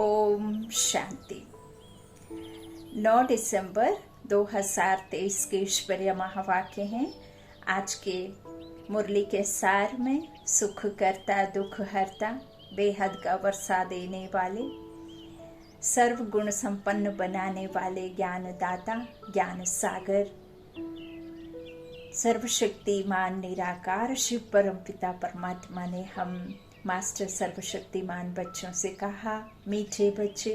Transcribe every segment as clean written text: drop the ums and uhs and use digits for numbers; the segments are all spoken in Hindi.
ओम शांति। 9 दिसंबर 2023 के ईश्वरीय महावाक्य हैं। आज के मुरली के सार में सुख करता दुख हरता बेहद का वर्षा देने वाले सर्व गुण संपन्न बनाने वाले ज्ञान दाता ज्ञान सागर सर्वशक्तिमान निराकार शिव परम पिता परमात्मा ने हम मास्टर सर्वशक्तिमान बच्चों से कहा, मीठे बच्चे,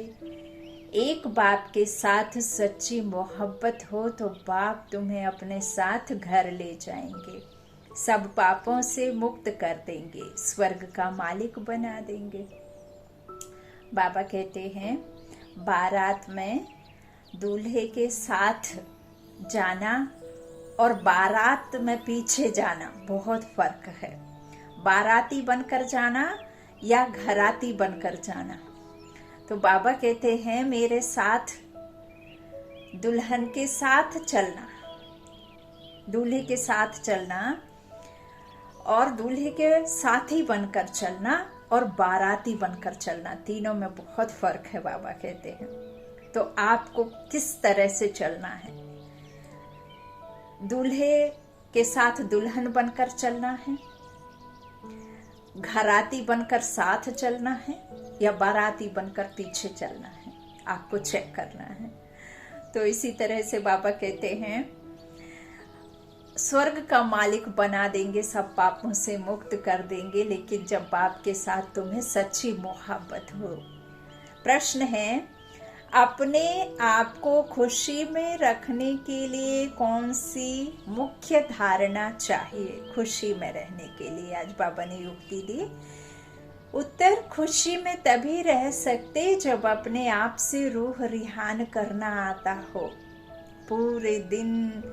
एक बाप के साथ सच्ची मोहब्बत हो तो बाप तुम्हें अपने साथ घर ले जाएंगे, सब पापों से मुक्त कर देंगे, स्वर्ग का मालिक बना देंगे। बाबा कहते हैं, बारात में दूल्हे के साथ जाना और बारात में पीछे जाना बहुत फर्क है। बाराती बनकर जाना या घराती बनकर जाना। तो बाबा कहते हैं, मेरे साथ दुल्हन के साथ चलना, दूल्हे के साथ चलना और दूल्हे के साथी बनकर चलना और बाराती बनकर चलना, तीनों में बहुत फर्क है। बाबा कहते हैं तो आपको किस तरह से चलना है। दूल्हे के साथ दुल्हन बनकर चलना है, घराती बनकर साथ चलना है या बाराती बनकर पीछे चलना है, आपको चेक करना है। तो इसी तरह से बाबा कहते हैं, स्वर्ग का मालिक बना देंगे, सब पापों से मुक्त कर देंगे, लेकिन जब बाप के साथ तुम्हें सच्ची मोहब्बत हो। प्रश्न है, अपने आप को खुशी में रखने के लिए कौन सी मुख्य धारणा चाहिए खुशी में रहने के लिए? आज बाबा ने युक्ति दी। उत्तर, खुशी में तभी रह सकते जब अपने आप से रूह रिहान करना आता हो। पूरे दिन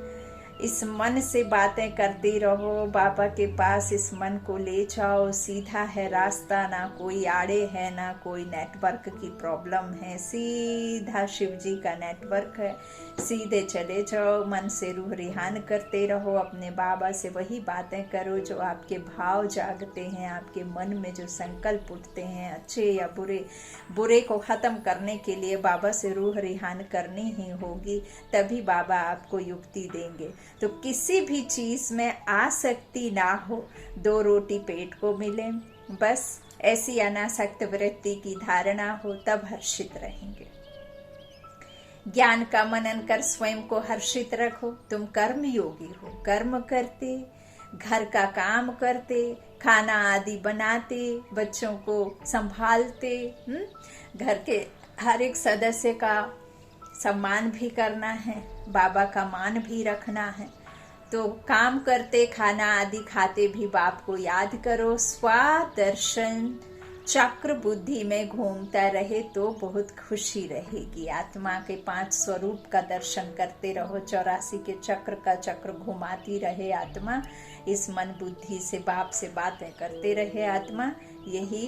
इस मन से बातें करते रहो, बाबा के पास इस मन को ले जाओ, सीधा है रास्ता, ना कोई आड़े है, ना कोई नेटवर्क की प्रॉब्लम है, सीधा शिव जी का नेटवर्क है, सीधे चले जाओ, मन से रूह रिहान करते रहो, अपने बाबा से वही बातें करो जो आपके भाव जागते हैं, आपके मन में जो संकल्प उठते हैं, अच्छे या बुरे, बुरे को खत्म करने के लिए बाबा से रूह रिहान करनी ही होगी, तभी बाबा आपको युक्ति देंगे। तो किसी भी चीज में आसक्ति ना हो, 2 रोटी पेट को मिले, बस ऐसी अनासक्त वृत्ति की धारणा हो, तब हर्षित रहेंगे। ज्ञान का मनन कर स्वयं को हर्षित रखो। तुम कर्म योगी हो, कर्म करते, घर का काम करते, खाना आदि बनाते, बच्चों को संभालते, घर के हर एक सदस्य का सम्मान भी करना है, बाबा का मान भी रखना है। तो काम करते, खाना आदि खाते भी बाप को याद करो। स्वादर्शन चक्र बुद्धि में घूमता रहे तो बहुत खुशी रहेगी। आत्मा के 5 स्वरूप का दर्शन करते रहो, 84 के चक्र का चक्र घुमाती रहे आत्मा। इस मन बुद्धि से बाप से बातें करते रहे आत्मा। यही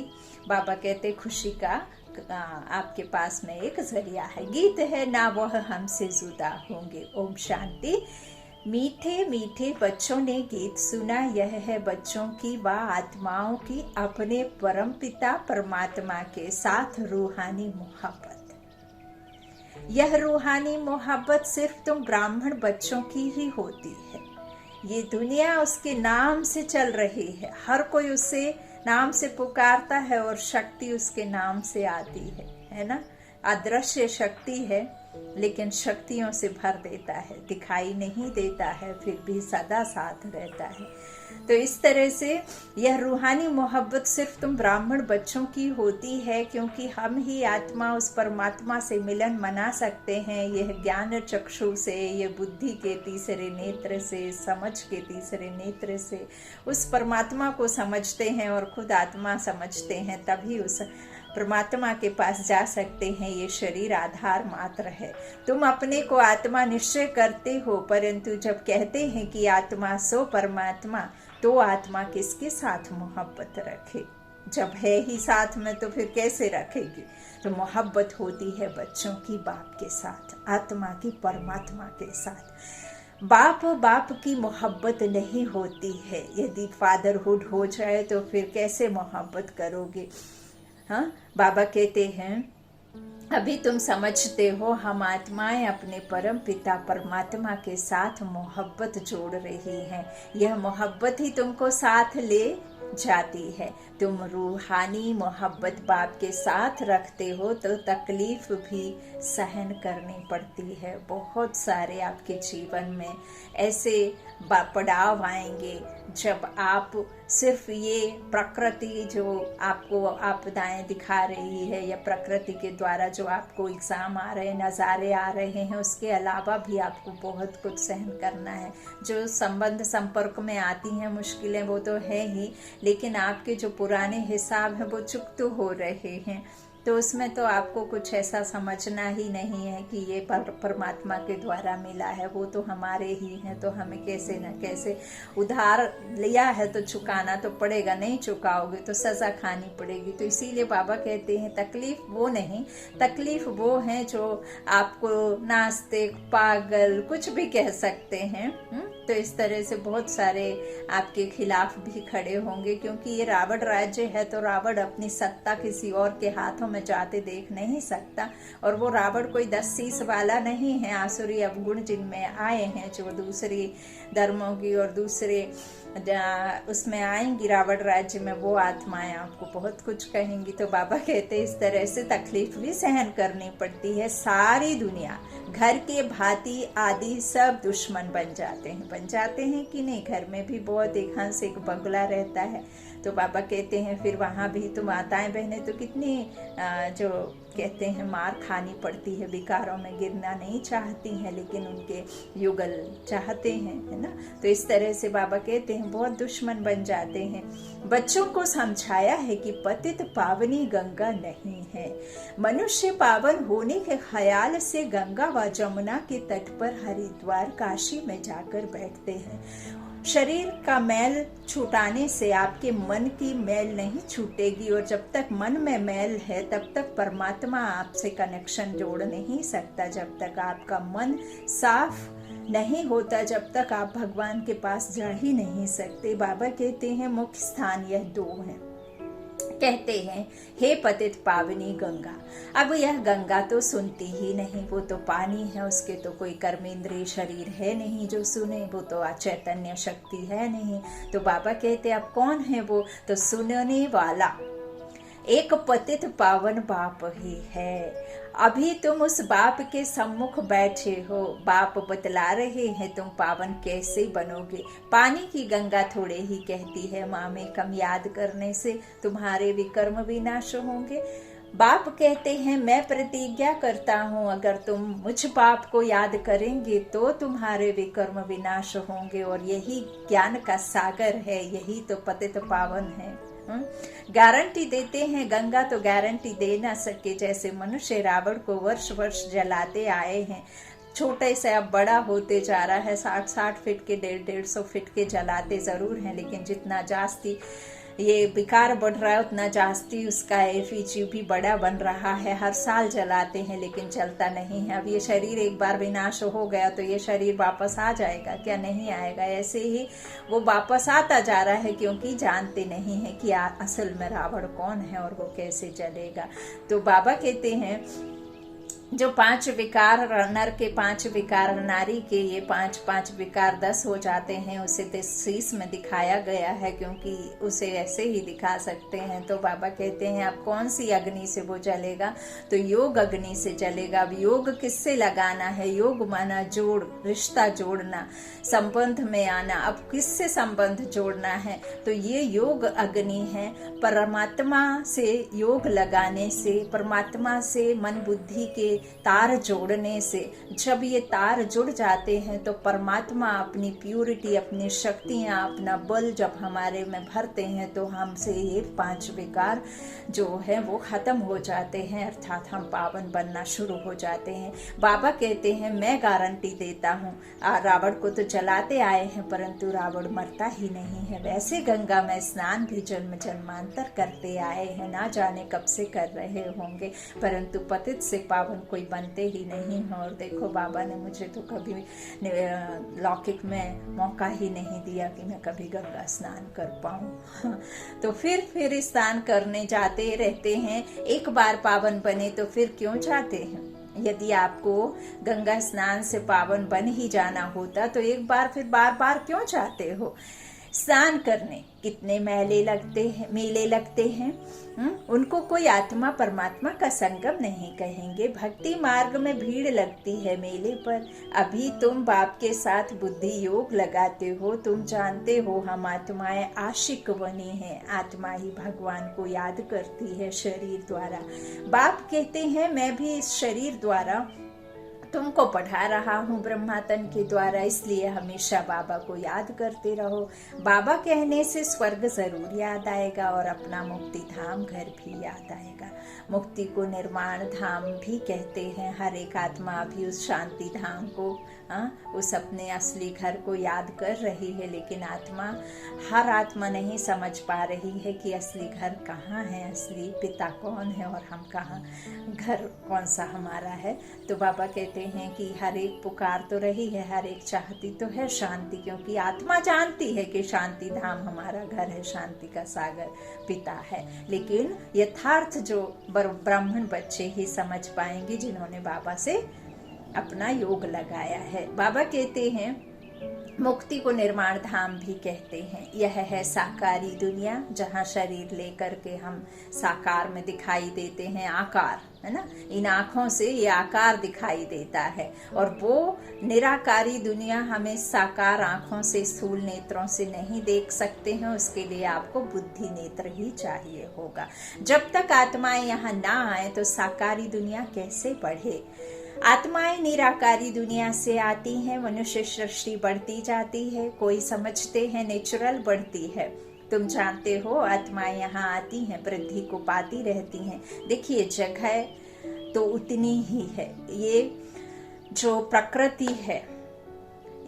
बाबा कहते खुशी का आपके पास में एक जरिया है। गीत है ना वह हमसे जुदा होंगे। ओम शांति। मीठे मीठे बच्चों ने गीत सुना, यह है बच्चों की व आत्माओं की अपने परम पिता परमात्मा के साथ रूहानी मोहब्बत। यह रूहानी मोहब्बत सिर्फ तुम ब्राह्मण बच्चों की ही होती है। ये दुनिया उसके नाम से चल रही है, हर कोई उसे नाम से पुकारता है और शक्ति उसके नाम से आती है ना। अदृश्य शक्ति है, लेकिन शक्तियों से भर देता है, दिखाई नहीं देता है, फिर भी सदा साथ रहता है। तो इस तरह से यह रूहानी मोहब्बत सिर्फ तुम ब्राह्मण बच्चों की होती है, क्योंकि हम ही आत्मा उस परमात्मा से मिलन मना सकते हैं। यह ज्ञान चक्षु से, यह बुद्धि के तीसरे नेत्र से, समझ के तीसरे नेत्र से उस परमात्मा को समझते हैं और खुद आत्मा समझते हैं, तभी उस परमात्मा के पास जा सकते हैं। ये शरीर आधार मात्र है। तुम अपने को आत्मा निश्चय करते हो, परंतु जब कहते हैं कि आत्मा सो परमात्मा, तो आत्मा किसके साथ मोहब्बत रखे? जब है ही साथ में तो फिर कैसे रखेगी? तो मोहब्बत होती है बच्चों की बाप के साथ, आत्मा की परमात्मा के साथ। बाप की मोहब्बत नहीं होती है। यदि फादरहुड हो जाए तो फिर कैसे मोहब्बत करोगे? हाँ, बाबा कहते हैं अभी तुम समझते हो हम आत्माएं अपने परम पिता परमात्मा के साथ मोहब्बत जोड़ रही हैं। यह मोहब्बत ही तुमको साथ ले जाती है। तुम रूहानी मोहब्बत बाप के साथ रखते हो तो तकलीफ भी सहन करनी पड़ती है। बहुत सारे आपके जीवन में ऐसे पड़ाव आएंगे जब आप सिर्फ ये प्रकृति जो आपको आपदाएं दिखा रही है या प्रकृति के द्वारा जो आपको एग्जाम आ रहे हैं, नज़ारे आ रहे हैं, उसके अलावा भी आपको बहुत कुछ सहन करना है। जो संबंध संपर्क में आती हैं मुश्किलें वो तो है ही, लेकिन आपके जो पुराने हिसाब हैं वो चुकते हो रहे हैं। तो उसमें तो आपको कुछ ऐसा समझना ही नहीं है कि ये परमात्मा के द्वारा मिला है, वो तो हमारे ही हैं, तो हमें कैसे न कैसे उधार लिया है तो चुकाना तो पड़ेगा, नहीं चुकाओगे तो सज़ा खानी पड़ेगी। तो इसीलिए बाबा कहते हैं तकलीफ वो नहीं, तकलीफ वो है जो आपको नास्तिक पागल कुछ भी कह सकते हैं। तो इस तरह से बहुत सारे आपके खिलाफ भी खड़े होंगे, क्योंकि ये रावण राज्य है तो रावण अपनी सत्ता किसी और के हाथों में जाते देख नहीं सकता। और वो रावण कोई 10 शीश वाला नहीं है। आसुरी अवगुण जिनमें आए हैं, जो दूसरी धर्मों की और दूसरे उसमें आएंगी रावण राज्य में, वो आत्माएं आपको बहुत कुछ कहेंगी। तो बाबा कहते हैं इस तरह से तकलीफ भी सहन करनी पड़ती है। सारी दुनिया घर के भांति आदि सब दुश्मन बन जाते हैं कि नहीं। घर में भी बहुत एक हंस एक बगुला रहता है। तो बाबा कहते हैं फिर वहाँ भी तो माताएं बहनें तो कितनी जो कहते हैं मार खानी पड़ती है, विकारों में गिरना नहीं चाहती हैं, लेकिन उनके युगल चाहते हैं, है ना। तो इस तरह से बाबा कहते हैं बहुत दुश्मन बन जाते हैं। बच्चों को समझाया है कि पतित पावनी गंगा नहीं है। मनुष्य पावन होने के ख्याल से गंगा व जमुना के तट पर हरिद्वार काशी में जाकर बैठते हैं। शरीर का मैल छुटाने से आपके मन की मैल नहीं छूटेगी, और जब तक मन में मैल है तब तक परमात्मा आपसे कनेक्शन जोड़ नहीं सकता। जब तक आपका मन साफ नहीं होता, जब तक आप भगवान के पास जा ही नहीं सकते। बाबा कहते हैं मुख्य स्थान यह 2 हैं। कहते हैं हे पतित पावनी गंगा। अब यह गंगा तो सुनती ही नहीं, वो तो पानी है, उसके तो कोई कर्मेंद्रिय शरीर है नहीं जो सुने, वो तो चैतन्य शक्ति है नहीं। तो बाबा कहते अब कौन है वो? तो सुनने वाला एक पतित पावन बाप ही है। अभी तुम उस बाप के सम्मुख बैठे हो, बाप बतला रहे हैं तुम पावन कैसे बनोगे। पानी की गंगा थोड़े ही कहती है माँ में कम याद करने से तुम्हारे विकर्म विनाश होंगे। बाप कहते हैं मैं प्रतिज्ञा करता हूँ अगर तुम मुझ बाप को याद करेंगे तो तुम्हारे विकर्म विनाश होंगे। और यही ज्ञान का सागर है, यही तो पतित पावन है। गारंटी देते हैं, गंगा तो गारंटी दे ना सके। जैसे मनुष्य रावण को वर्ष वर्ष जलाते आए हैं, छोटे से अब बड़ा होते जा रहा है, 60-60 फीट के 150-150 फीट के जलाते जरूर हैं, लेकिन जितना जास्ती ये विकार बढ़ रहा है उतना जास्ती उसका एफिजी भी बड़ा बन रहा है। हर साल जलाते हैं लेकिन चलता नहीं है। अब ये शरीर एक बार विनाश हो गया तो ये शरीर वापस आ जाएगा क्या? नहीं आएगा। ऐसे ही वो वापस आता जा रहा है क्योंकि जानते नहीं है कि असल में रावण कौन है और वो कैसे जलेगा। तो बाबा कहते हैं जो 5 विकार नर के 5 विकार नारी के, ये 5 विकार 10 हो जाते हैं। उसे 10 शीश में दिखाया गया है क्योंकि उसे ऐसे ही दिखा सकते हैं। तो बाबा कहते हैं अब कौन सी अग्नि से वो जलेगा? तो योग अग्नि से जलेगा। अब योग किससे लगाना है? योग माना जोड़, रिश्ता जोड़ना, संबंध में आना। अब किससे संबंध जोड़ना है? तो ये योग अग्नि है। परमात्मा से योग लगाने से, परमात्मा से मन बुद्धि के तार जोड़ने से, जब ये तार जुड़ जाते हैं तो परमात्मा अपनी प्यूरिटी, अपनी शक्तियां, अपना बल जब हमारे में भरते हैं तो हमसे ये 5 विकार जो है वो खत्म हो जाते हैं, अर्थात हम पावन बनना शुरू हो जाते हैं। बाबा कहते हैं मैं गारंटी देता हूँ, रावण को तो जलाते आए हैं परंतु रावण मरता ही नहीं है। वैसे गंगा में स्नान भी जन्म जन्मांतर करते आए हैं, ना जाने कब से कर रहे होंगे, परंतु पतित से पावन कोई बनते ही नहीं हैं। और देखो बाबा ने मुझे तो कभी लौकिक में मौका ही नहीं दिया कि मैं कभी गंगा स्नान कर पाऊँ। तो फिर स्नान करने जाते रहते हैं। एक बार पावन बने तो फिर क्यों जाते हैं? यदि आपको गंगा स्नान से पावन बन ही जाना होता तो एक बार फिर बार बार क्यों जाते हो स्नान करने? कितने मेले लगते हैं। उनको कोई आत्मा परमात्मा का संगम नहीं कहेंगे। भक्ति मार्ग में भीड़ लगती है मेले पर। अभी तुम बाप के साथ बुद्धि योग लगाते हो। तुम जानते हो हम आत्माएं आशिक बनी हैं। आत्मा ही भगवान को याद करती है शरीर द्वारा। बाप कहते हैं मैं भी इस शरीर द्वारा तुमको पढ़ा रहा हूँ ब्रह्मा तन के द्वारा, इसलिए हमेशा बाबा को याद करते रहो। बाबा कहने से स्वर्ग जरूर याद आएगा और अपना मुक्ति धाम घर भी याद आएगा। मुक्ति को निर्वाण धाम भी कहते हैं। हर एक आत्मा भी उस शांति धाम को उस अपने असली घर को याद कर रही है, लेकिन हर आत्मा नहीं समझ पा रही है कि असली घर कहाँ है, असली पिता कौन है और हम कहाँ, घर कौन सा हमारा है। तो बाबा कहते हैं कि हर एक पुकार तो रही है, हर एक चाहती तो है शांति, क्योंकि आत्मा जानती है कि शांति धाम हमारा घर है, शांति का सागर पिता है। लेकिन यथार्थ जो ब्राह्मण बच्चे ही समझ पाएंगे जिन्होंने बाबा से अपना योग लगाया है। बाबा कहते हैं मुक्ति को निर्माण धाम भी कहते हैं। यह है साकारी दुनिया, जहाँ शरीर लेकर के हम साकार में दिखाई देते हैं, आकार है ना, इन आँखों से ये आकार दिखाई देता है। और वो निराकारी दुनिया हमें साकार आँखों से, स्थूल नेत्रों से नहीं देख सकते हैं। उसके लिए आपको बुद्धि नेत्र ही चाहिए होगा। जब तक आत्माएं यहाँ ना आए तो साकारी दुनिया कैसे बढ़े? आत्माएं निराकारी दुनिया से आती हैं, मनुष्य सृष्टि बढ़ती जाती है। कोई समझते हैं नेचुरल बढ़ती है। तुम जानते हो आत्माएं यहाँ आती हैं, वृद्धि को पाती रहती हैं। देखिए जगह तो उतनी ही है। ये जो प्रकृति है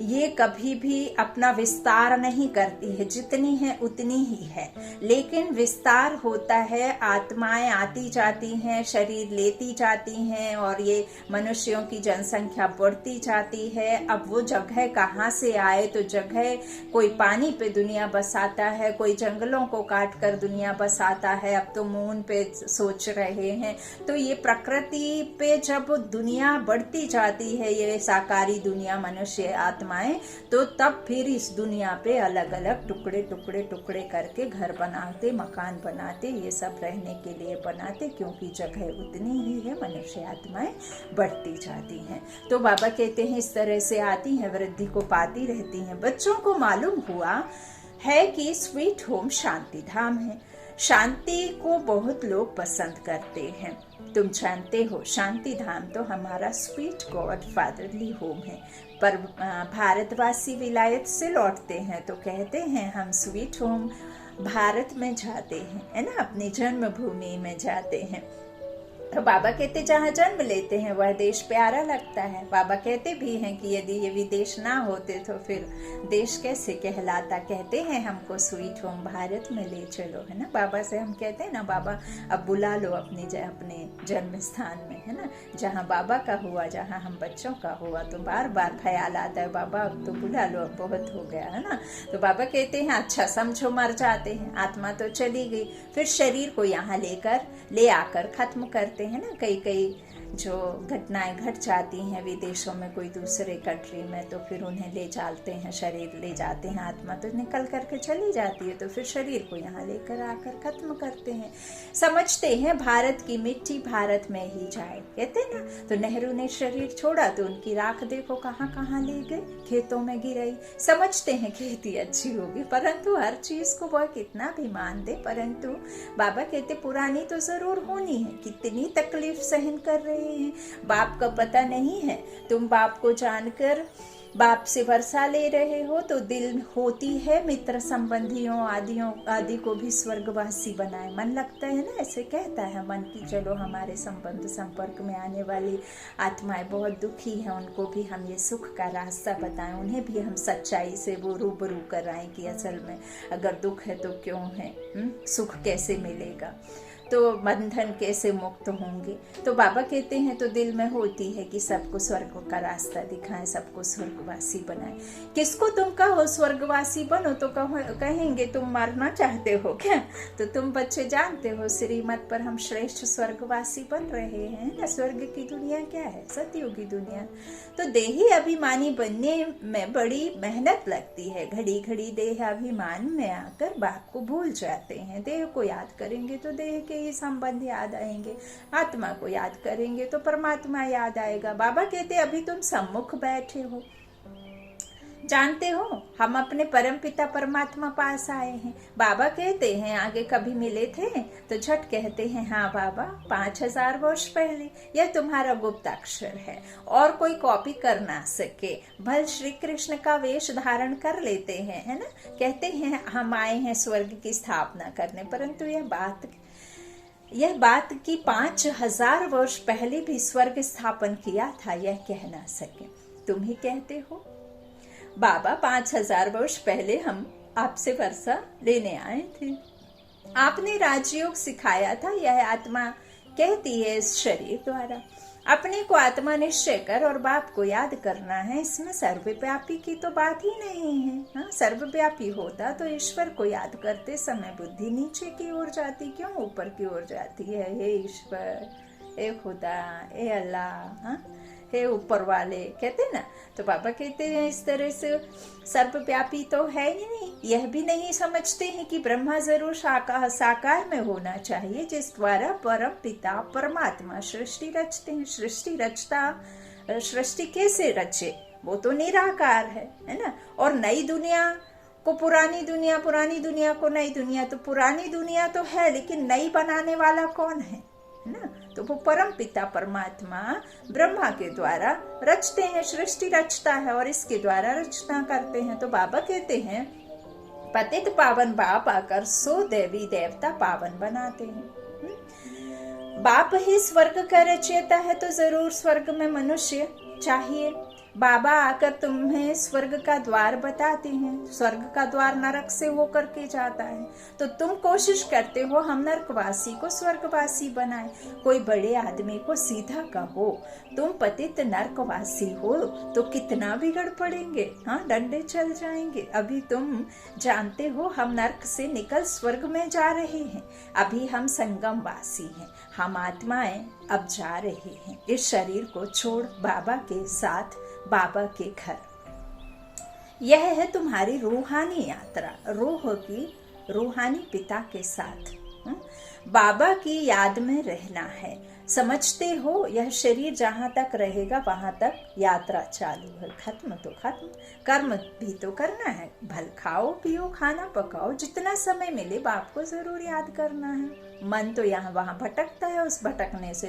ये कभी भी अपना विस्तार नहीं करती है, जितनी है उतनी ही है। लेकिन विस्तार होता है, आत्माएं आती जाती हैं, शरीर लेती जाती हैं और ये मनुष्यों की जनसंख्या बढ़ती जाती है। अब वो जगह कहाँ से आए? तो जगह कोई पानी पे दुनिया बसाता है, कोई जंगलों को काट कर दुनिया बसाता है, अब तो मून पे सोच रहे हैं। तो ये प्रकृति पे जब दुनिया बढ़ती जाती है, ये साकारी दुनिया, मनुष्य आत्मा, तो तब फिर इस दुनिया पे अलग अलग टुकड़े टुकड़े टुकड़े करके घर बनाते, मकान बनाते, ये सब रहने के लिए बनाते, क्योंकि जगह उतनी ही है, मनुष्य आत्माएं बढ़ती जाती हैं। तो बाबा कहते हैं इस तरह से आती हैं, वृद्धि को पाती रहती हैं। बच्चों को मालूम हुआ है कि स्वीट होम शांति धाम है। शांति को बहुत लोग पसंद करते हैं। तुम जानते हो शांति धाम तो हमारा स्वीट गॉड फादरली होम है। पर भारतवासी विलायत से लौटते हैं तो कहते हैं हम स्वीट होम भारत में जाते हैं, है ना, अपनी जन्मभूमि में जाते हैं। तो बाबा कहते जहाँ जन्म लेते हैं वह देश प्यारा लगता है। बाबा कहते भी हैं कि यदि ये विदेश ना होते तो फिर देश कैसे कहलाता। कहते हैं हमको स्वीट होम भारत में ले चलो, है ना। बाबा से हम कहते हैं ना बाबा अब बुला लो अपने जन्म स्थान में, है ना, जहाँ बाबा का हुआ, जहाँ हम बच्चों का हुआ। तो बार बार ख्याल आता है बाबा अब तो बुला लो, अब बहुत हो गया, है ना। तो बाबा कहते हैं अच्छा समझो मर जाते हैं, आत्मा तो चली गई, फिर शरीर को यहाँ ले आकर खत्म करते हैं ना। कई जो घटनाएं घट जाती हैं विदेशों में, कोई दूसरे कंट्री में, तो फिर उन्हें ले जाते हैं, शरीर ले जाते हैं, आत्मा तो निकल करके चली जाती है, तो फिर शरीर को यहाँ लेकर आकर खत्म करते हैं। समझते हैं भारत की मिट्टी भारत में ही जाए, कहते ना। तो नेहरू ने शरीर छोड़ा तो उनकी राख देखो कहाँ कहाँ ले गए, खेतों में गिराई। समझते हैं खेती अच्छी होगी, परंतु हर चीज को वह कितना भी मान दे, परंतु बाबा कहते पुरानी तो जरूर होनी है। कितनी तकलीफ सहन कर रहे हैं, बाप का पता नहीं है। तुम बाप को जानकर बाप से वर्षा ले रहे हो तो दिल होती है मित्र संबंधियों आदि को भी स्वर्गवासी बनाए। मन लगता है ना, ऐसे कहता है मन की चलो हमारे संबंध संपर्क में आने वाली आत्माएं बहुत दुखी हैं, उनको भी हम ये सुख का रास्ता बताएं, उन्हें भी हम सच्चाई से वो रूबरू कराएं कि असल में अगर दुख है तो क्यों है, सुख कैसे मिलेगा। तो बंधन कैसे मुक्त होंगे। तो बाबा कहते हैं तो दिल में होती है कि सबको स्वर्ग का रास्ता दिखाएं, सबको स्वर्गवासी बनाएं। किसको तुम कहो स्वर्गवासी बनो तो कहेंगे तुम मरना चाहते हो क्या। तो तुम बच्चे जानते हो श्रीमत पर हम श्रेष्ठ स्वर्गवासी बन रहे हैं ना। स्वर्ग की दुनिया क्या है, सतयुगी दुनिया। तो देही अभिमानी बनने में बड़ी मेहनत लगती है। घड़ी घड़ी देह अभिमान में आकर बाप को भूल जाते हैं। देह को याद करेंगे तो देह के ही संबंध याद आएंगे, आत्मा को याद करेंगे तो परमात्मा याद आएगा। बाबा कहते अभी तुम सम्मुख बैठे हो, जानते हो हम अपने परम पिता परमात्मा पास आए हैं। बाबा कहते हैं आगे कभी मिले थे तो झट कहते हैं हाँ बाबा 5000 वर्ष पहले। यह तुम्हारा गुप्ताक्षर है और कोई कॉपी कर ना सके। भल श्री कृष्ण का वेश धारण कर लेते हैं, है ना। कहते हैं हम आए हैं स्वर्ग की स्थापना करने, परंतु यह बात कि 5000 वर्ष पहले भी स्वर्ग स्थापन किया था यह कह ना सके। तुम ही कहते हो बाबा 5000 वर्ष पहले हम आपसे वर्षा लेने आए थे, आपने राजयोग सिखाया था। यह आत्मा कहती है इस शरीर द्वारा अपने को आत्मा निश्चय कर और बाप को याद करना है। इसमें सर्वव्यापी की तो बात ही नहीं है। हाँ, सर्वव्यापी होता तो ईश्वर को याद करते समय बुद्धि नीचे की ओर जाती, क्यों ऊपर की ओर जाती है। हे ईश्वर, हे खुदा, हे अल्लाह, हाँ, हे ऊपर वाले कहते ना। तो बाबा कहते हैं इस तरह से सर्वव्यापी तो है ही नहीं। यह भी नहीं समझते हैं कि ब्रह्मा जरूर साकार में होना चाहिए, जिस द्वारा परम पिता परमात्मा सृष्टि रचते हैं। सृष्टि कैसे रचे, वो तो निराकार है ना। और नई दुनिया को पुरानी दुनिया, पुरानी दुनिया को नई दुनिया। तो पुरानी दुनिया तो है लेकिन नई बनाने वाला कौन है ना। तो वो परम पिता परमात्मा ब्रह्मा के द्वारा रचते हैं, सृष्टि रचता है और इसके द्वारा रचना करते हैं। तो बाबा कहते हैं पतित पावन बाप आकर सो देवी देवता पावन बनाते हैं। बाप ही स्वर्ग का रचयिता है तो जरूर स्वर्ग में मनुष्य चाहिए। बाबा आकर तुम्हें स्वर्ग का द्वार बताते हैं। स्वर्ग का द्वार नरक से होकर के जाता है, तो तुम कोशिश करते हो हम नरकवासी को स्वर्गवासी बनाए। कोई बड़े आदमी को सीधा कहो तुम पतित नरकवासी हो तो कितना बिगड़ पड़ेंगे, हाँ, डंडे चल जाएंगे। अभी तुम जानते हो हम नरक से निकल स्वर्ग में जा रहे हैं। अभी हम संगमवासी हैं, हम आत्माएं अब जा रहे हैं इस शरीर को छोड़ बाबा के साथ, बाबा के घर। यह है तुम्हारी रूहानी यात्रा, रूह की रूहानी पिता के साथ बाबा की याद में रहना है। समझते हो यह शरीर जहाँ तक रहेगा वहां तक यात्रा चालू है। खत्म तो खत्म, कर्म भी तो करना है। भल खाओ पियो, खाना पकाओ, जितना समय मिले बाप को जरूर याद करना है। मन तो यहाँ वहां भटकता है, उस भटकने से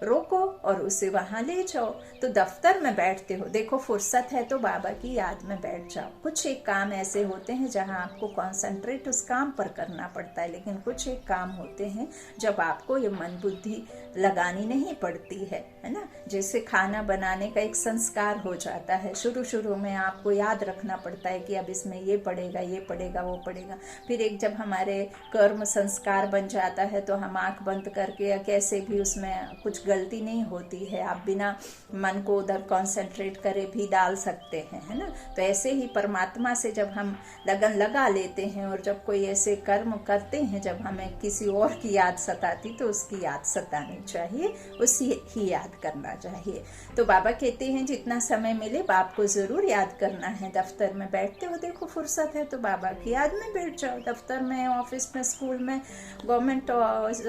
रोको और उसे वहां ले जाओ। तो दफ्तर में बैठते हो, देखो फुर्सत है तो बाबा की याद में बैठ जाओ। कुछ एक काम ऐसे होते हैं जहां आपको कंसंट्रेट उस काम पर करना पड़ता है, लेकिन कुछ एक काम होते हैं जब आपको ये मन बुद्धि लगानी नहीं पड़ती है ना। जैसे खाना बनाने का एक संस्कार हो जाता है, शुरू शुरू में आपको याद रखना पड़ता है कि अब इसमें ये पड़ेगा, ये पड़ेगा, वो पड़ेगा। फिर एक जब हमारे कर्म संस्कार बन जाता है तो हम आंख बंद करके या कैसे भी उसमें कुछ गलती नहीं होती है, आप बिना मन को उधर कंसंट्रेट करे भी डाल सकते हैं, है ना। तो ऐसे ही परमात्मा से जब हम लगन लगा लेते हैं और जब कोई ऐसे कर्म करते हैं जब हमें किसी और की याद सताती तो उसकी याद सतानी चाहिए, उसी ही याद करना चाहिए। तो बाबा कहते हैं जितना समय मिले बाप को जरूर याद करना है। दफ्तर में बैठते हो, देखो फुर्सत है तो बाबा की याद में बैठ जाओ। दफ्तर में, ऑफिस में, स्कूल में, गवर्नमेंट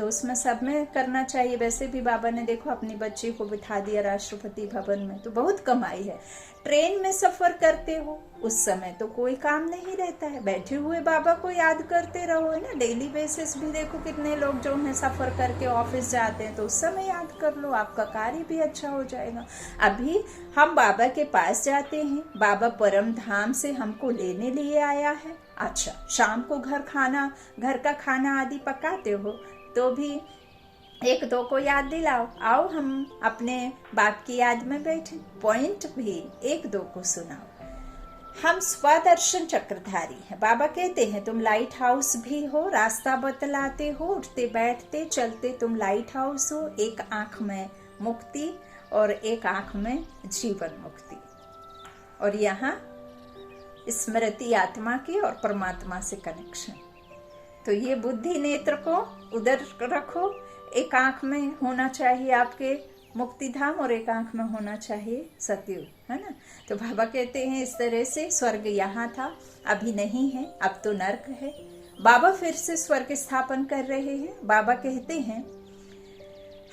उसमें सब में करना चाहिए। वैसे भी बाबा ने देखो अपनी बच्ची को बिठा दिया राष्ट्रपति भवन में, तो बहुत कमाई है। ट्रेन में सफर करते हो उस समय तो कोई काम नहीं रहता है, बैठे हुए बाबा को याद करते रहो, है ना। डेली बेसिस भी देखो कितने लोग जो है सफर करके ऑफिस जाते हैं, तो उस समय याद कर लो, आपका कार्य भी अच्छा हो जाएगा। अभी हम बाबा के पास जाते हैं, बाबा परम धाम से हमको लेने लिए आया है। अच्छा, शाम को घर का खाना आदि पकाते हो तो भी एक दो को याद दिलाओ, आओ हम अपने बाप की याद में बैठे, पॉइंट भी एक दो को सुनाओ। हम स्वदर्शन चक्रधारी हैं। बाबा कहते हैं तुम लाइट हाउस भी हो, रास्ता बतलाते हो, उठते बैठते चलते तुम लाइट हाउस हो। एक आंख में मुक्ति और एक आंख में जीवन मुक्ति, और यहाँ स्मृति आत्मा की और परमात्मा से कनेक्शन। तो ये बुद्धि नेत्र को उधर रखो, एक आंख में होना चाहिए आपके मुक्ति धाम और एक आंख में होना चाहिए सतयुग, है ना। तो बाबा कहते हैं इस तरह से स्वर्ग यहाँ था, अभी नहीं है, अब तो नर्क है। बाबा फिर से स्वर्ग स्थापन कर रहे हैं। बाबा कहते हैं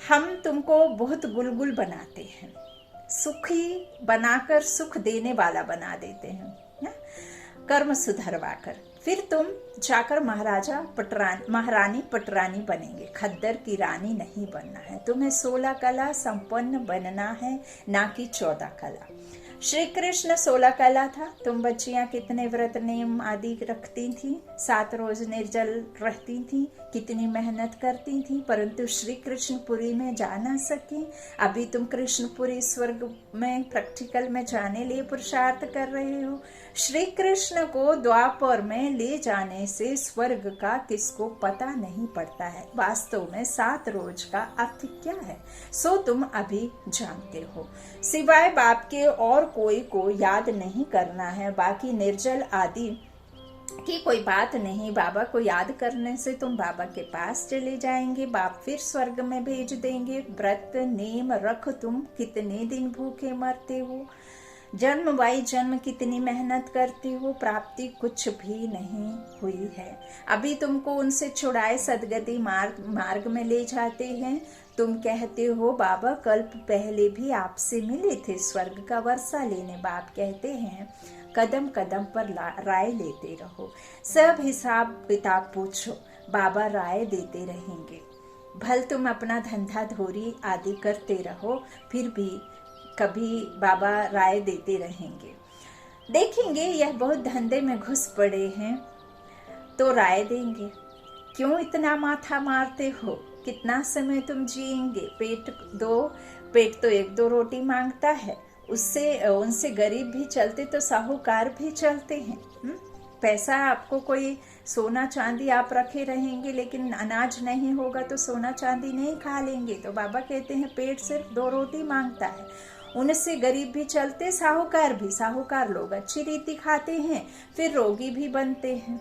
हम तुमको बहुत गुलगुल बनाते हैं, सुखी बनाकर सुख देने वाला बना देते हैं, कर्म सुधरवा कर। फिर तुम जाकर महारानी पटरानी बनेंगे, खद्दर की रानी नहीं बनना है। तुम्हें 16 कला संपन्न बनना है, ना कि 14 कला। श्री कृष्ण 16 कला था। तुम बच्चियां कितने व्रत नियम आदि रखती थी, 7 रोज निर्जल रहती थी, कितनी मेहनत करती थी, परंतु श्री कृष्णपुरी में जा ना सकी। अभी तुम कृष्णपुरी स्वर्ग में प्रैक्टिकल में जाने लिए पुरुषार्थ कर रहे हो। श्री कृष्ण को द्वापर में ले जाने से स्वर्ग का किसको पता नहीं पड़ता है। वास्तव में 7 रोज का अर्थ क्या है, सो तुम अभी जानते हो। सिवाय बाप के और कोई को याद नहीं करना है। बाकी निर्जल आदि की कोई बात नहीं। बाबा को याद करने से तुम बाबा के पास चले जाएंगे, बाप फिर स्वर्ग में भेज देंगे। व्रत नेम रख, तुम कितने दिन भूखे मरते हो, जन्म बाई जन्म कितनी मेहनत करते हो, प्राप्ति कुछ भी नहीं हुई है। अभी तुमको उनसे छुड़ाए सदगति मार्ग में ले जाते हैं। तुम कहते हो बाबा कल्प पहले भी आपसे मिले थे स्वर्ग का वर्षा लेने। बाप कहते हैं कदम कदम पर राय लेते रहो, सब हिसाब किताब पूछो, बाबा राय देते रहेंगे। भल तुम अपना धंधा धोरी आदि करते रहो, फिर भी कभी बाबा राय देते रहेंगे। देखेंगे यह बहुत धंधे में घुस पड़े हैं तो राय देंगे। क्यों इतना माथा मारते हो, कितना समय तुम जिएंगे। पेट तो 1-2 रोटी मांगता है, उनसे गरीब भी चलते तो साहूकार भी चलते हैं। पैसा आपको कोई सोना चांदी आप रखे रहेंगे, लेकिन अनाज नहीं होगा तो सोना चांदी नहीं खा लेंगे। तो बाबा कहते हैं पेट सिर्फ 2 रोटी मांगता है, उनसे गरीब भी चलते, साहूकार भी। साहूकार लोग अच्छी रीति खाते हैं, फिर रोगी भी बनते हैं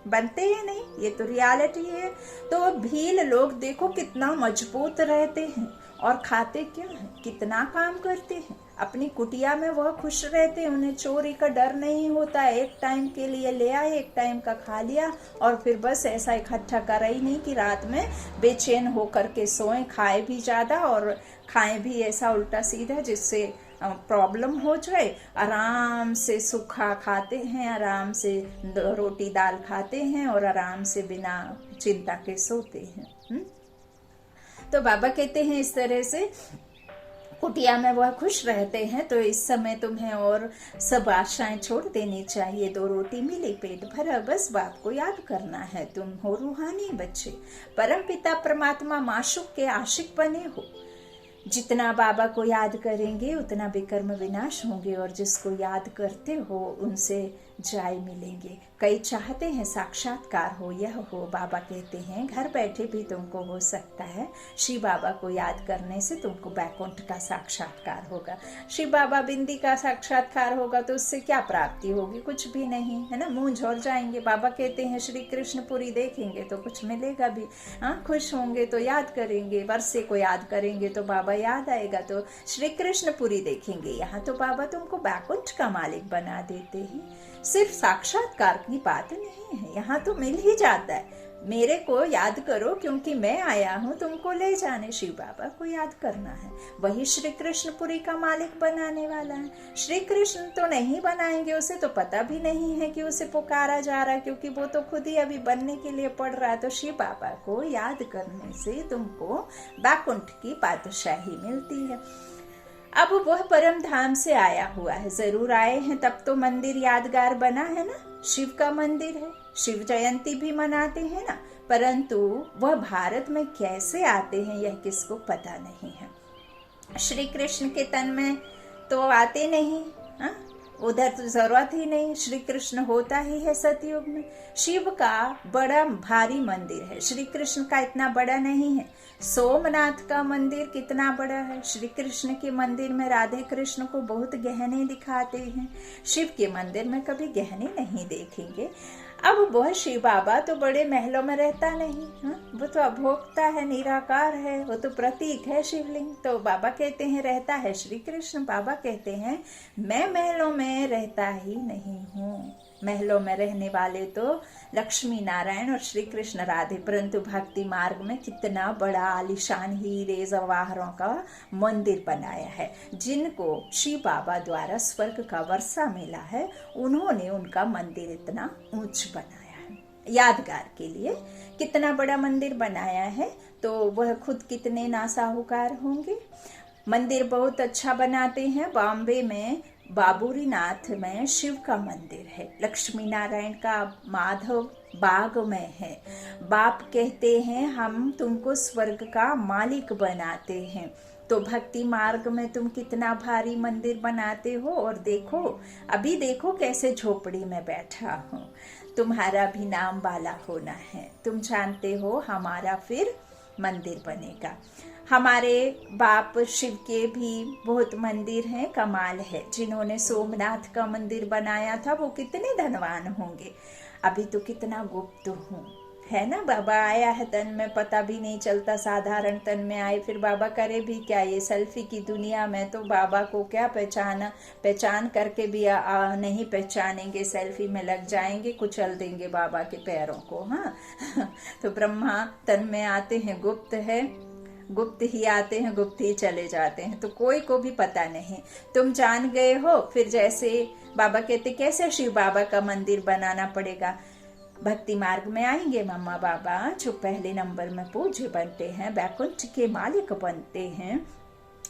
नहीं, ये तो रियलिटी है। तो भील लोग देखो कितना मजबूत रहते हैं और खाते क्या है, कितना काम करते हैं। अपनी कुटिया में वह खुश रहते हैं, उन्हें चोरी का डर नहीं होता। एक टाइम के लिए ले आए, एक टाइम का खा लिया और फिर बस ऐसा इकट्ठा करा ही नहीं कि रात में बेचैन होकर के सोएं, खाए भी ज्यादा और खाएं भी ऐसा उल्टा सीधा जिससे प्रॉब्लम हो जाए। आराम से सूखा खाते हैं, आराम से रोटी दाल खाते हैं और आराम से बिना चिंता के सोते हैं। तो बाबा कहते हैं इस तरह से कुटिया में वह खुश रहते हैं। तो इस समय तुम्हें और सब आशाएं छोड़ देनी चाहिए। 2 रोटी मिली, पेट भरा, बस बाप को याद करना है। तुम हो रूहानी बच्चे, परम पिता परमात्मा माशूक के आशिक बने हो। जितना बाबा को याद करेंगे उतना विकर्म विनाश होंगे, और जिसको याद करते हो उनसे जाय मिलेंगे। कई चाहते हैं साक्षात्कार हो, यह हो। बाबा कहते हैं घर बैठे भी तुमको हो सकता है। शिव बाबा को याद करने से तुमको बैकुंठ का साक्षात्कार होगा। शिव बाबा बिंदी का साक्षात्कार होगा तो उससे क्या प्राप्ति होगी, कुछ भी नहीं, है ना। मुंह झोर जाएंगे। बाबा कहते हैं श्री कृष्णपुरी देखेंगे तो कुछ मिलेगा भी। हाँ, खुश होंगे तो याद करेंगे, वर्षे को याद करेंगे तो बाबा याद आएगा, तो श्री कृष्णपुरी देखेंगे। यहाँ तो बाबा तुमको बैकुंठ का मालिक बना देते हैं। सिर्फ साक्षात्कार की बात नहीं है, यहाँ तो मिल ही जाता है। मेरे को याद करो क्योंकि मैं आया हूँ तुमको ले जाने। शिव बाबा को याद करना है, वही श्री कृष्णपुरी का मालिक बनाने वाला है। श्री कृष्ण तो नहीं बनाएंगे, उसे तो पता भी नहीं है कि उसे पुकारा जा रहा है, क्योंकि वो तो खुद ही अभी बनने के लिए पढ़ रहा है। तो शिव बाबा को याद करने से तुमको बैकुंठ की बादशाही मिलती है। अब वह परम धाम से आया हुआ है, जरूर आए हैं, तब तो मंदिर यादगार बना है ना। शिव का मंदिर है, शिव जयंती भी मनाते हैं ना, परंतु वह भारत में कैसे आते हैं यह किसको पता नहीं है। श्री कृष्ण के तन में तो आते नहीं, उधर तो जरूरत ही नहीं, श्री कृष्ण होता ही है सतयुग में। शिव का बड़ा भारी मंदिर है, श्री कृष्ण का इतना बड़ा नहीं है। सोमनाथ का मंदिर कितना बड़ा है, श्री कृष्ण के मंदिर में राधे कृष्ण को बहुत गहने दिखाते हैं, शिव के मंदिर में कभी गहने नहीं देखेंगे। अब वह शिव बाबा तो बड़े महलों में रहता नहीं, वो तो अभोक्ता है, निराकार है, वो तो प्रतीक है शिवलिंग। तो बाबा कहते हैं रहता है श्री कृष्ण, बाबा कहते हैं मैं महलों में रहता ही नहीं हूँ। महलों में रहने वाले तो लक्ष्मी नारायण और श्री कृष्ण राधे, परंतु भक्ति मार्ग में कितना बड़ा आलीशान हीरे जवाहरों का मंदिर बनाया है। जिनको शिव बाबा द्वारा स्वर्ग का वर्षा मिला है, उन्होंने उनका मंदिर इतना ऊंच बनाया है। यादगार के लिए कितना बड़ा मंदिर बनाया है, तो वह खुद कितने नासाहुकार होंगे। मंदिर बहुत अच्छा बनाते हैं। बॉम्बे में बाबूरी नाथ में शिव का मंदिर है, लक्ष्मी नारायण का माधव बाग में है। बाप कहते हैं हम तुमको स्वर्ग का मालिक बनाते हैं। तो भक्ति मार्ग में तुम कितना भारी मंदिर बनाते हो, और देखो अभी देखो कैसे झोपड़ी में बैठा हूँ। तुम्हारा भी नाम वाला होना है, तुम जानते हो हमारा फिर मंदिर बनेगा। हमारे बाप शिव के भी बहुत मंदिर हैं, कमाल है। जिन्होंने सोमनाथ का मंदिर बनाया था वो कितने धनवान होंगे। अभी तो कितना गुप्त हूँ, है ना। बाबा आया है तन में, पता भी नहीं चलता, साधारण तन में आए, फिर बाबा करे भी क्या। ये सेल्फी की दुनिया में तो बाबा को क्या पहचान करके भी नहीं पहचानेंगे, सेल्फी में लग जाएंगे, कुचल देंगे बाबा के पैरों को। हाँ तो ब्रह्मा तन में आते हैं, गुप्त है, गुप्त ही आते हैं, गुप्त ही चले जाते हैं, तो कोई को भी पता नहीं। तुम जान गए हो, फिर जैसे बाबा कहते कैसे शिव बाबा का मंदिर बनाना पड़ेगा। भक्ति मार्ग में आएंगे मम्मा बाबा जो पहले नंबर में पूज्य बनते हैं, बैकुंठ के मालिक बनते हैं,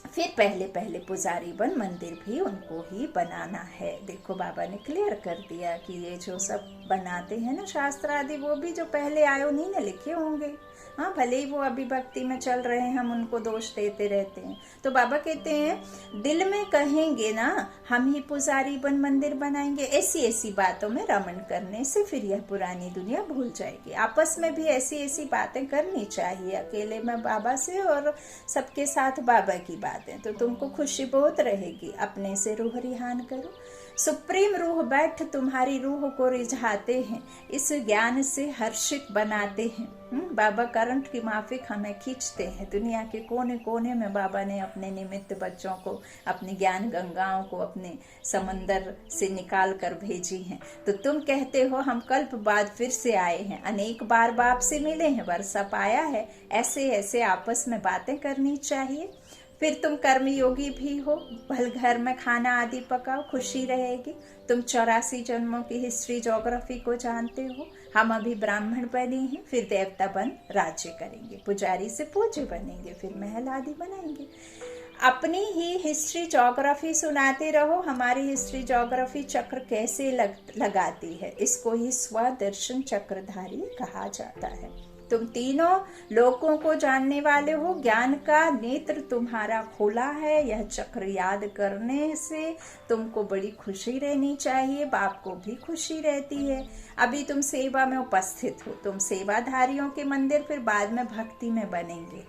फिर पहले पुजारी बन मंदिर भी उनको ही बनाना है। देखो बाबा ने क्लियर कर दिया कि ये जो सब बनाते हैं ना शास्त्र आदि, वो भी जो पहले आए उन्हीं ने लिखे होंगे। हाँ भले ही वो अभी भक्ति में चल रहे हैं, हम उनको दोष देते रहते हैं। तो बाबा कहते हैं दिल में कहेंगे ना हम ही पुजारी बन मंदिर बनाएंगे, ऐसी बातों में रमण करने से फिर यह पुरानी दुनिया भूल जाएगी। आपस में भी ऐसी बातें करनी चाहिए, अकेले में बाबा से और सबके साथ बाबा की बातें, तो तुमको खुशी बहुत रहेगी। अपने से रूह रिहान करो, सुप्रीम रूह बैठ तुम्हारी रूह को रिझाते हैं, इस ज्ञान से हर्षित बनाते हैं। बाबा करंट की माफिक हमें खींचते हैं। दुनिया के कोने कोने में बाबा ने अपने निमित्त बच्चों को, अपनी ज्ञान गंगाओं को अपने समंदर से निकाल कर भेजी हैं। तो तुम कहते हो हम कल्प बाद फिर से आए हैं, अनेक बार बाप से मिले हैं, वर्षा पाया है, ऐसे आपस में बातें करनी चाहिए। फिर तुम कर्म योगी भी हो, भल घर में खाना आदि पकाओ, खुशी रहेगी। तुम 84 जन्मों की हिस्ट्री ज्योग्राफी को जानते हो। हम अभी ब्राह्मण बने हैं, फिर देवता बन राज्य करेंगे, पुजारी से पूज्य बनेंगे, फिर महल आदि बनाएंगे। अपनी ही हिस्ट्री ज्योग्राफी सुनाते रहो। हमारी हिस्ट्री ज्योग्राफी चक्र कैसे लगाती है, इसको ही स्वदर्शन चक्रधारी कहा जाता है। तुम तीनों लोकों को जानने वाले हो, ज्ञान का नेत्र तुम्हारा खोला है। यह चक्र याद करने से तुमको बड़ी खुशी रहनी चाहिए, बाप को भी खुशी रहती है। अभी तुम सेवा में उपस्थित हो, तुम सेवाधारियों के मंदिर फिर बाद में भक्ति में बनेंगे।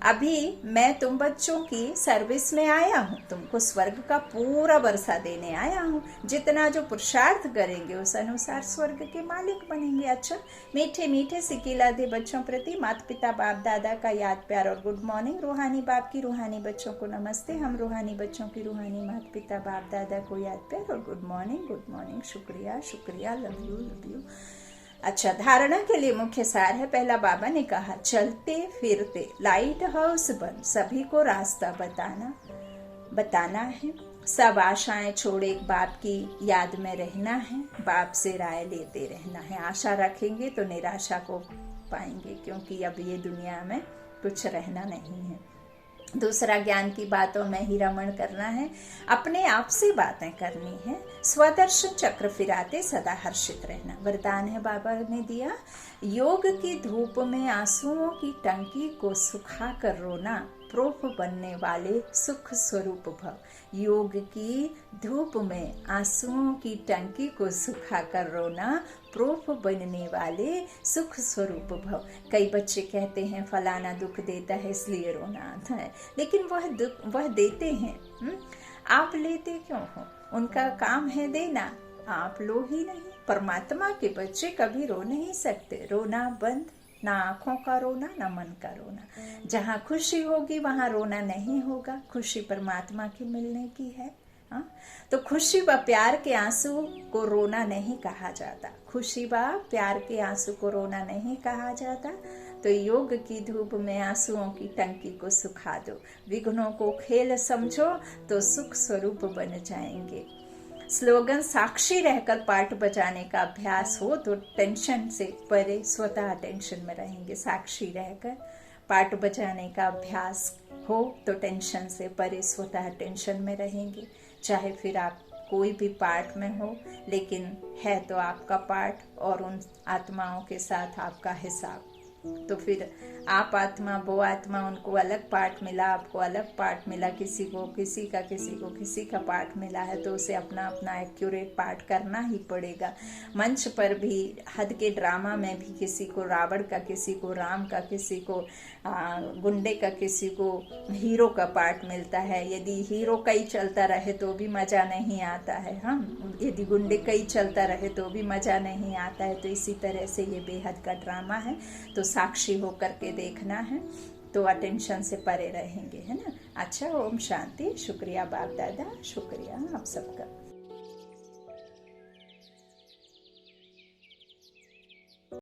अभी मैं तुम बच्चों की सर्विस में आया हूँ, तुमको स्वर्ग का पूरा वर्षा देने आया हूँ। जितना जो पुरुषार्थ करेंगे उस अनुसार स्वर्ग के मालिक बनेंगे। अच्छा, मीठे मीठे सिकीला दे बच्चों प्रति माता पिता बाप दादा का याद प्यार और गुड मॉर्निंग। रूहानी बाप की रूहानी बच्चों को नमस्ते। हम रूहानी बच्चों की रूहानी माता पिता बाप दादा को याद प्यार और गुड मॉर्निंग। शुक्रिया, लव यू। अच्छा, धारणा के लिए मुख्य सार है। पहला बाबा ने कहा चलते फिरते लाइट हाउस बन सभी को रास्ता बताना है। सब आशाएं छोड़े एक बाप की याद में रहना है, बाप से राय लेते रहना है। आशा रखेंगे तो निराशा को पाएंगे, क्योंकि अब ये दुनिया में कुछ रहना नहीं है। दूसरा, ज्ञान की बातों में ही रमण करना है, अपने आप से बातें करनी है। स्वदर्शन चक्र फिराते सदा हर्षित रहना वरदान है बाबा ने दिया। योग की धूप में आंसुओं की टंकी को सुखा कर रोना प्रूफ बनने वाले सुख स्वरूप भव। योग की धूप में आंसुओं की टंकी को सुखाकर रोना प्रूफ बनने वाले सुख स्वरूप भव। कई बच्चे कहते हैं फलाना दुख देता है इसलिए रोना आता है, लेकिन वह दुख वह देते हैं, आप लेते क्यों हो? उनका काम है देना, आप लो ही नहीं। परमात्मा के बच्चे कभी रो नहीं सकते। रोना बंद, ना आंखों का रोना ना मन का रोना। जहाँ खुशी होगी वहाँ रोना नहीं होगा। खुशी परमात्मा की मिलने की है। तो खुशी व प्यार के आंसू को रोना नहीं कहा जाता। खुशी व प्यार के आंसू को रोना नहीं कहा जाता। तो योग की धूप में आंसुओं की टंकी को सुखा दो। विघ्नों को खेल समझो तो सुख स्वरूप बन जाएंगे। स्लोगन साक्षी रहकर पाठ बजाने का अभ्यास हो तो टेंशन से परे स्वतः टेंशन में रहेंगे। साक्षी रहकर पाठ बजाने का अभ्यास हो तो टेंशन से परे स्वतः टेंशन में रहेंगे। चाहे फिर आप कोई भी पाठ में हो, लेकिन है तो आपका पाठ और उन आत्माओं के साथ आपका हिसाब। तो फिर आप आत्मा वो आत्मा, उनको अलग पाठ मिला, आपको अलग पाठ मिला, किसी का पाठ मिला है तो उसे अपना अपना एक्यूरेट पाठ करना ही पड़ेगा। मंच पर भी हद के ड्रामा में भी किसी को रावण का, किसी को राम का, किसी को गुंडे का, किसी को हीरो का पाठ मिलता है। यदि हीरो कई चलता रहे तो भी मजा नहीं आता है, यदि गुंडे कई चलता रहे तो भी मजा नहीं आता है। तो इसी तरह से ये बेहद का ड्रामा है, तो साक्षी होकर के देखना है तो अटेंशन से परे रहेंगे, है ना। अच्छा, ओम शांति। शुक्रिया बाप दादा, शुक्रिया आप सबका।